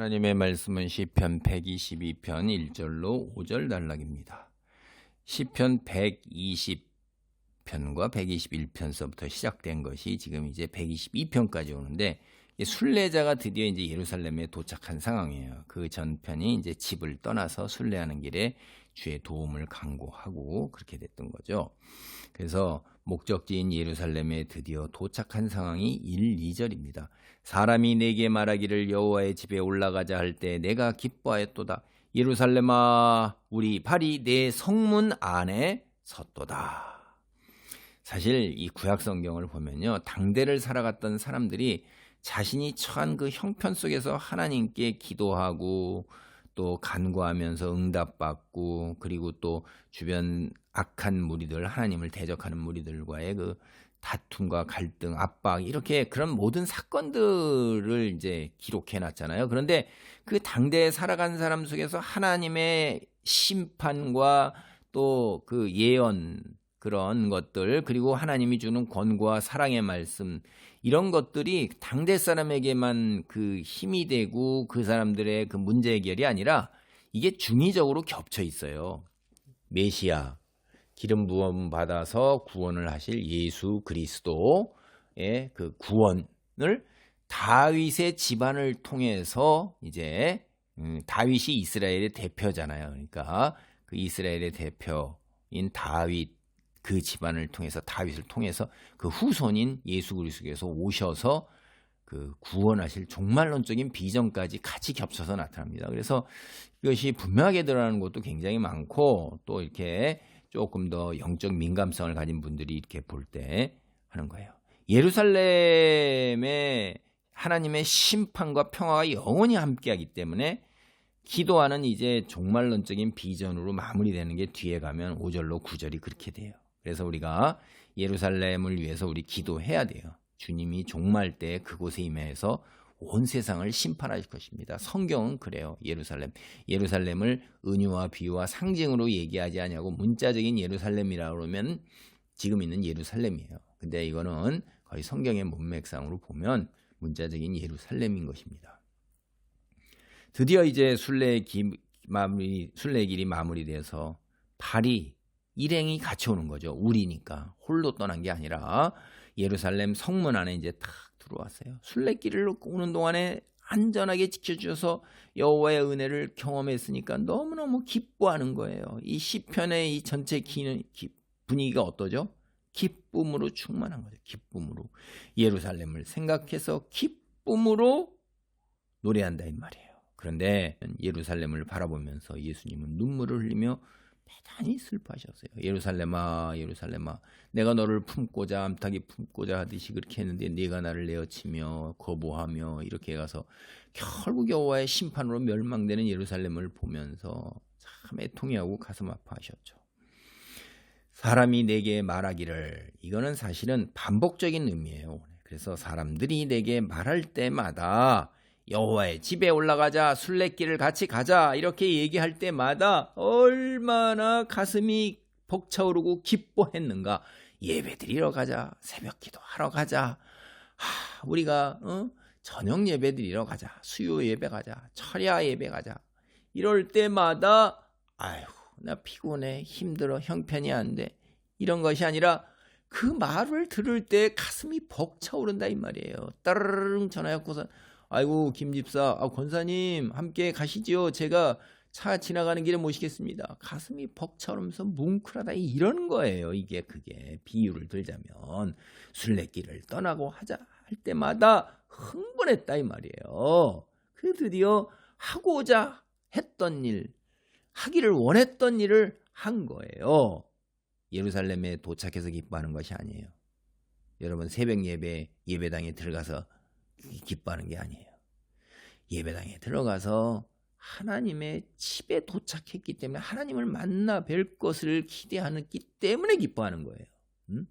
하나님의 말씀은 시편 122편 1절로 5절 단락입니다. 시편 120편과 121편서부터 시작된 것이 지금 이제 122편까지 오는데, 순례자가 드디어 이제 예루살렘에 도착한 상황이에요. 그 전편이 이제 집을 떠나서 순례하는 길에 주의 도움을 간구하고 그렇게 됐던 거죠. 그래서 목적지인 예루살렘에 드디어 도착한 상황이 1, 2절입니다. 사람이 내게 말하기를 여호와의 집에 올라가자 할 때 내가 기뻐하였도다. 예루살렘아, 우리 발이 내 성문 안에 섰도다. 사실 이 구약 성경을 보면요, 당대를 살아갔던 사람들이 자신이 처한 그 형편 속에서 하나님께 기도하고 또 간구하면서 응답받고, 그리고 또 주변 악한 무리들, 하나님을 대적하는 무리들과의 그 다툼과 갈등, 압박, 이렇게 그런 모든 사건들을 이제 기록해 놨잖아요. 그런데 그 당대에 살아간 사람 속에서 하나님의 심판과 또 그 예언, 그런 것들, 그리고 하나님이 주는 권고와 사랑의 말씀, 이런 것들이 당대 사람에게만 그 힘이 되고 그 사람들의 그 문제 해결이 아니라 이게 중의적으로 겹쳐 있어요. 메시아, 기름 부음 받아서 구원을 하실 예수 그리스도의 그 구원을 다윗의 집안을 통해서 이제 다윗이 이스라엘의 대표잖아요. 그러니까 그 이스라엘의 대표인 다윗, 그 집안을 통해서, 다윗을 통해서 그 후손인 예수 그리스도께서 오셔서 그 구원하실 종말론적인 비전까지 같이 겹쳐서 나타납니다. 그래서 이것이 분명하게 드러나는 것도 굉장히 많고, 또 이렇게 조금 더 영적 민감성을 가진 분들이 이렇게 볼 때 하는 거예요. 예루살렘에 하나님의 심판과 평화가 영원히 함께하기 때문에 기도하는 이제 종말론적인 비전으로 마무리되는 게 뒤에 가면 5절로 9절이 그렇게 돼요. 그래서 우리가 예루살렘을 위해서 우리 기도해야 돼요. 주님이 종말 때 그곳에 임해서 온 세상을 심판하실 것입니다. 성경은 그래요. 예루살렘을 은유와 비유와 상징으로 얘기하지 않냐고, 문자적인 예루살렘이라고 그러면 지금 있는 예루살렘이에요. 근데 이거는 거의 성경의 문맥상으로 보면 문자적인 예루살렘인 것입니다. 드디어 이제 순례길이 마무리돼서 발이 일행이 같이 오는 거죠. 우리니까 홀로 떠난 게 아니라 예루살렘 성문 안에 이제 탁 들어왔어요. 순례길을 오는 동안에 안전하게 지켜주셔서 여호와의 은혜를 경험했으니까 너무너무 기뻐하는 거예요. 이 시편의 이 전체 분위기가 어떠죠? 기쁨으로 충만한 거죠. 기쁨으로 예루살렘을 생각해서 기쁨으로 노래한다 이 말이에요. 그런데 예루살렘을 바라보면서 예수님은 눈물을 흘리며 대단히 슬퍼하셨어요. 예루살렘아, 예루살렘아, 내가 너를 품고자 암탉이 품고자 하듯이 그렇게 했는데 네가 나를 내어치며 거부하며, 이렇게 가서 결국 여호와의 심판으로 멸망되는 예루살렘을 보면서 참 애통해하고 가슴 아파하셨죠. 사람이 내게 말하기를, 이거는 사실은 반복적인 의미예요. 그래서 사람들이 내게 말할 때마다 여호와의 집에 올라가자, 순례길을 같이 가자, 이렇게 얘기할 때마다 얼마나 가슴이 벅차오르고 기뻐했는가. 예배드리러 가자, 새벽 기도하러 가자, 우리가 저녁 예배드리러 가자, 수요 예배 가자, 철야 예배 가자, 이럴 때마다 아휴 나 피곤해, 힘들어, 형편이 안 돼, 이런 것이 아니라 그 말을 들을 때 가슴이 벅차오른다 이 말이에요. 따르릉 전화였고서, 아이고 김집사, 권사님 함께 가시지요. 제가 차 지나가는 길에 모시겠습니다. 가슴이 벅차오르면서 뭉클하다, 이런 거예요. 그게 비유를 들자면 순례길을 떠나고 하자 할 때마다 흥분했다 이 말이에요. 그 드디어 하고자 했던 일, 하기를 원했던 일을 한 거예요. 예루살렘에 도착해서 기뻐하는 것이 아니에요. 여러분, 새벽 예배당에 들어가서 기뻐하는 게 아니에요. 예배당에 들어가서 하나님의 집에 도착했기 때문에, 하나님을 만나 뵐 것을 기대하기 때문에 기뻐하는 거예요.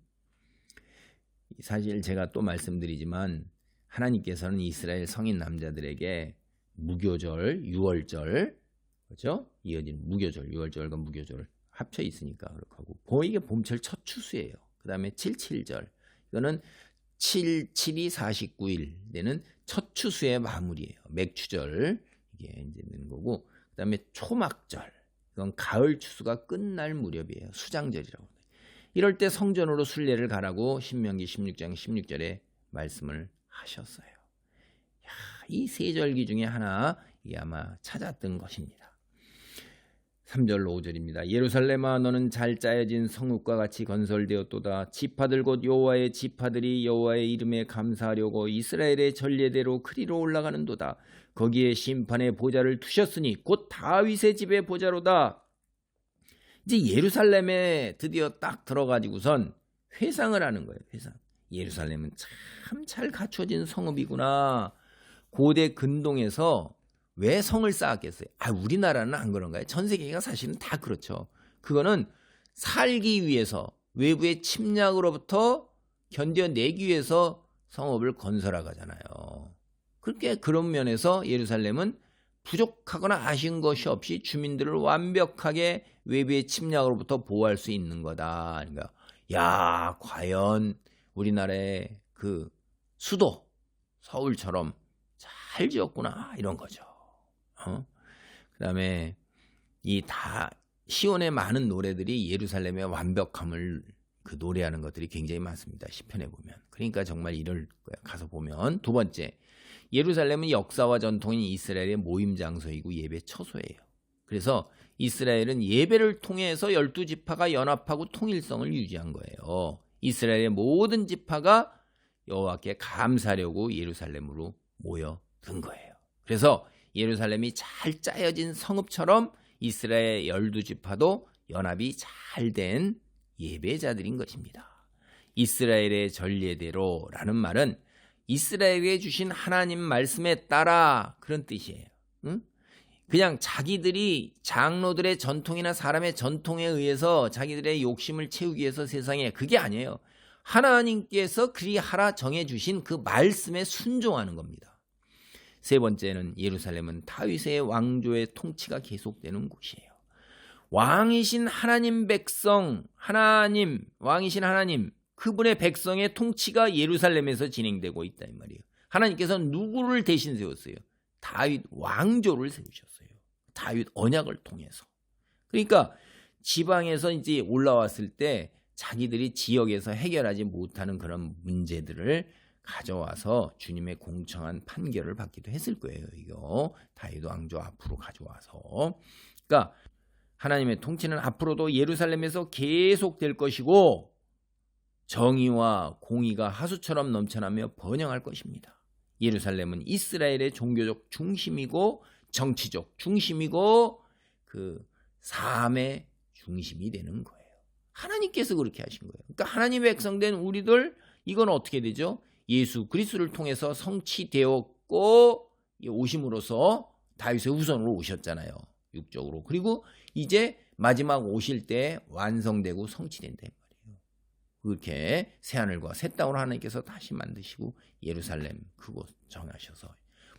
사실 제가 또 말씀드리지만, 하나님께서는 이스라엘 성인 남자들에게 무교절, 유월절, 그렇죠? 이어진 무교절, 유월절과 무교절 합쳐 있으니까 그렇게 하고, 이게 봄철 첫 추수예요. 그 다음에 7.7절, 이거는 7, 7이 49일 되는 첫 추수의 마무리예요. 맥추절, 이게 이제 되는 거고, 그다음에 초막절, 이건 가을 추수가 끝날 무렵이에요. 수장절이라고. 이럴 때 성전으로 순례를 가라고 신명기 16장 16절에 말씀을 하셨어요. 이 세 절기 중에 하나 이 아마 찾았던 것입니다. 3절 5절입니다. 예루살렘아 너는 잘 짜여진 성읍과 같이 건설되었도다. 지파들 곧 여호와의 지파들이 여호와의 이름에 감사하려고 이스라엘의 전례대로 그리로 올라가는도다. 거기에 심판의 보좌를 두셨으니 곧 다윗의 집의 보좌로다. 이제 예루살렘에 드디어 딱 들어가지고선 회상을 하는 거예요. 회상. 예루살렘은 참 잘 갖춰진 성읍이구나. 고대 근동에서 왜 성을 쌓았겠어요? 우리나라는 안 그런가요? 전 세계가 사실은 다 그렇죠. 그거는 살기 위해서, 외부의 침략으로부터 견뎌내기 위해서 성읍을 건설하잖아요. 그렇게 그런 면에서 예루살렘은 부족하거나 아쉬운 것이 없이 주민들을 완벽하게 외부의 침략으로부터 보호할 수 있는 거다. 그러니까 과연 우리나라의 그 수도 서울처럼 잘 지었구나, 이런 거죠. 그다음에 이 다 시온의 많은 노래들이 예루살렘의 완벽함을 그 노래하는 것들이 굉장히 많습니다. 시편에 보면. 그러니까 정말 이럴 거야. 가서 보면. 두 번째, 예루살렘은 역사와 전통인 이스라엘의 모임 장소이고 예배 처소예요. 그래서 이스라엘은 예배를 통해서 12지파가 연합하고 통일성을 유지한 거예요. 이스라엘의 모든 지파가 여호와께 감사하려고 예루살렘으로 모여든 거예요. 그래서 예루살렘이 잘 짜여진 성읍처럼 이스라엘 12지파도 연합이 잘 된 예배자들인 것입니다. 이스라엘의 전례대로라는 말은 이스라엘에게 주신 하나님 말씀에 따라, 그런 뜻이에요. 그냥 자기들이 장로들의 전통이나 사람의 전통에 의해서 자기들의 욕심을 채우기 위해서 세상에, 그게 아니에요. 하나님께서 그리하라 정해주신 그 말씀에 순종하는 겁니다. 세 번째는 예루살렘은 다윗의 왕조의 통치가 계속되는 곳이에요. 왕이신 하나님 백성, 왕이신 하나님, 그분의 백성의 통치가 예루살렘에서 진행되고 있다, 이 말이에요. 하나님께서는 누구를 대신 세웠어요? 다윗 왕조를 세우셨어요. 다윗 언약을 통해서. 그러니까 지방에서 이제 올라왔을 때 자기들이 지역에서 해결하지 못하는 그런 문제들을 가져와서 주님의 공정한 판결을 받기도 했을 거예요. 이거 다윗 왕조 앞으로 가져와서. 그러니까 하나님의 통치는 앞으로도 예루살렘에서 계속될 것이고 정의와 공의가 하수처럼 넘쳐나며 번영할 것입니다. 예루살렘은 이스라엘의 종교적 중심이고 정치적 중심이고 그 삶의 중심이 되는 거예요. 하나님께서 그렇게 하신 거예요. 그러니까 하나님의 백성된 우리들, 이건 어떻게 되죠? 예수 그리스도를 통해서 성취되었고 오심으로써 다윗의 후손으로 오셨잖아요. 육적으로. 그리고 이제 마지막 오실 때 완성되고 성취된다 말이에요. 그렇게 새하늘과 새 땅으로 하나님께서 다시 만드시고 예루살렘 그곳 정하셔서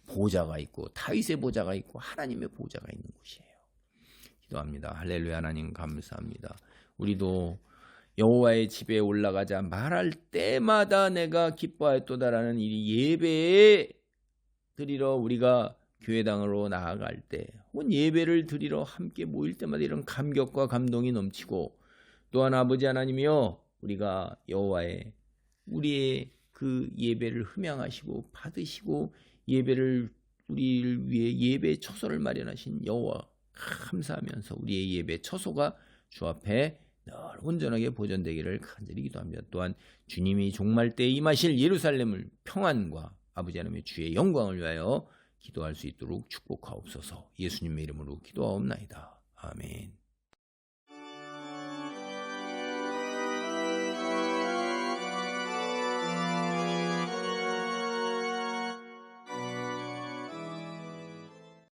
보좌가 있고 다윗의 보좌가 있고 하나님의 보좌가 있는 곳이에요. 기도합니다. 할렐루야. 하나님 감사합니다. 우리도 여호와의 집에 올라가자 말할 때마다 내가 기뻐하였도다라는 이 예배에 드리러 우리가 교회당으로 나아갈 때 혹은 예배를 드리러 함께 모일 때마다 이런 감격과 감동이 넘치고, 또한 아버지 하나님이여, 우리가 여호와의 우리의 그 예배를 흠양하시고 받으시고 예배를 우리를 위해 예배 처소를 마련하신 여호와 감사하면서 우리의 예배 처소가 주 앞에 늘 온전하게 보존되기를 간절히 기도합니다. 또한 주님이 종말 때 임하실 예루살렘을 평안과 아버지 하나님의 주의 영광을 위하여 기도할 수 있도록 축복하옵소서. 예수님의 이름으로 기도하옵나이다. 아멘.